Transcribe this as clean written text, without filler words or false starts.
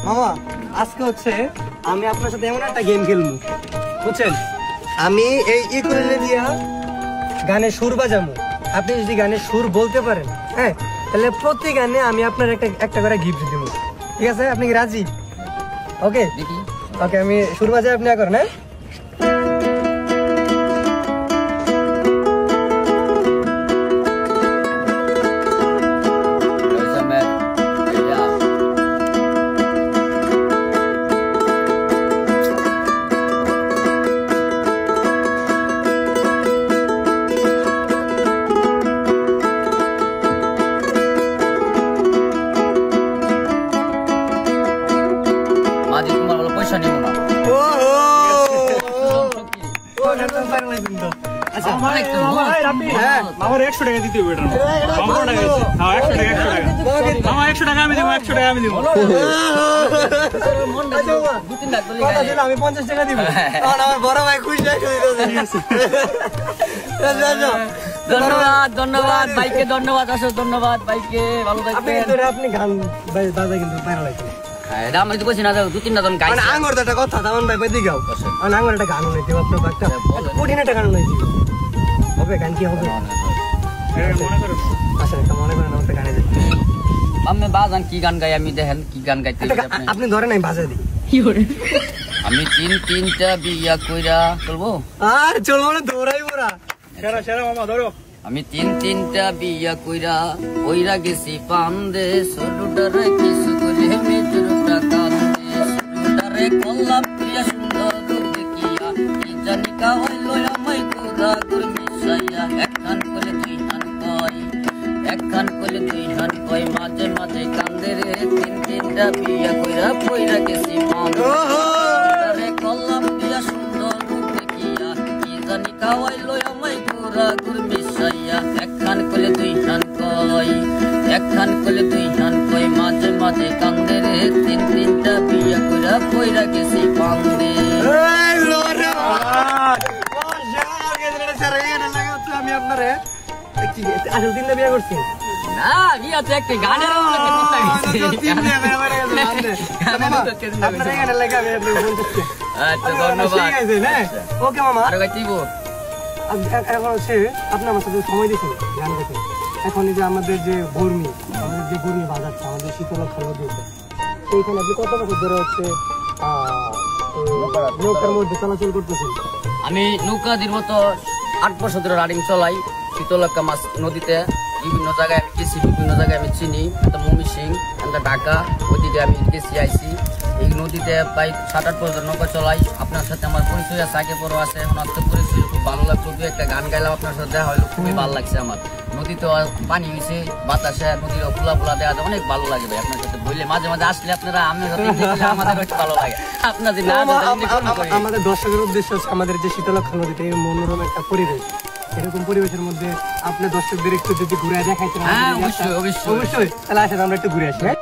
মামা আজকে হচ্ছে আমি আপনার সাথে এমন একটা গেম খেলবো বুঝছেন। আমি এই ইকুয়েলে দিয়া গানের সুর বাজাবো, আপনি যদি গানের সুর বলতে পারেন হ্যাঁ তাহলে প্রতি গানে আমি আপনার একটা করে গিফট দিব, ঠিক আছে? আপনি কি রাজি? ওকে ওকে, আমি সুর বাজাই, আপনি করেন। হ্যাঁ আমার 100 টাকা দিতে হবে। আমার 100 টাকা আমি দেবো, 100 টাকা আমি দেবো। আমি 50 টাকা দিব। আমার বড় ভাই খুশি। ধন্যবাদ ধন্যবাদ ভাইকে, ধন্যবাদ আসলে ধন্যবাদ ভাইকে, ভালো থাকবেন। আপনি গান বাজা কিন্তু ভালো লাগে। আমি তো বলছি না, 2-3টা গান গাই। আঙ্গুর একটা কথা তেমন ভাই ভাই দিগাও, আঙ্গুর একটা গান হইতে আপনার একটা কঠিন একটা গান হইতে হবে। গান কি হবে আসলে মনে করেন আমার গানে আমি বাজান কি গান গাই, আমি দেখেন কি গান গাইতে আপনি ধরেন আমি বাজা দিই। আমি 3-3টা বিয়া কইরা চলবো আর চলবো না, দৌড়াই মোরা। সেরা মামা ধরো। আমি 3-3টা বিয়া কইরা গেছি পান্দে, সরুটারে কিছু কইলে মেজুরটা কান্দে, সরুটারে কল্লা প্রিয়া সুন্দর দেখিয়া কি জানি কাওয়াইলো আমায় গোরা গুর মিশাইয়া, একখান কইলে দুই হান কয় মাঝে মাঝে কান্দে রে, 3-3টা বিয়া কইরা গেছি পান্দে, সরুটারে কল্লা প্রিয়া সুন্দর দেখিয়া কি জানি কাওয়াইলো আমায় গোরা গুর মিশাইয়া, একখান কইলে দুই হান কয় মাঝে মাঝে কান্দে রে, 3-3টা বিয়া কইরা গেছি পান্দে। আমি আপনারে আসল 3টা বিয়ে করছি না, বিয়া তো একটা গানের ওকে মামা। আর গাইতেইব এখন হচ্ছে আপনি আমার সাথে সময় দিয়েছেন গান গাইতে। এখন এই যে আমাদের যে বর্মি বাজাচ্ছে আমাদের শীতলক্ষা নদী, সেইখানে আপনি কত বছর ধরে হচ্ছে নৌকার মধ্যে চলাচল করতেছেন? আমি নৌকা দীর্ঘত 8 বছর ধরে রানিং চলাই শীতলক্ষা মাছ নদীতে। বিভিন্ন জায়গায় আমি গেছি, বিভিন্ন জায়গায় আমি চিনি, ময়মনসিংহ, ঢাকা, ওইদিকে আমি গেছি আইসি। এই নদীতে প্রায় 7-8 বছর নৌকা চলাই। আপনার সাথে আমার পরিচয় আছে, আগে পরও আছে, এখন আপনার পরিচয় খুব ভালো লাগতো। একটা গান গাইলাম, আপনার সাথে দেখা হলো, খুবই ভালো লাগছে আমার। নদীতে পানি হয়েছে, বাতাসে নদীর খোলা দেওয়া যায়, অনেক ভালো লাগে ভাই। আপনার সাথে বললে মাঝে মাঝে আসলে আপনারা আমার আমাদের ভালো লাগে। আপনাদের না আমাদের দর্শকের উদ্দেশ্য হচ্ছে আমাদের যে শীতলক্ষা নদীতে মনোরম একটা পরিবেশ, এরকম পরিবেশের মধ্যে আপনি দর্শকদের একটু যদি ঘুরে দেখাইতেন। অবশ্যই তাহলে আসেন আমরা একটু ঘুরে আসি। হ্যাঁ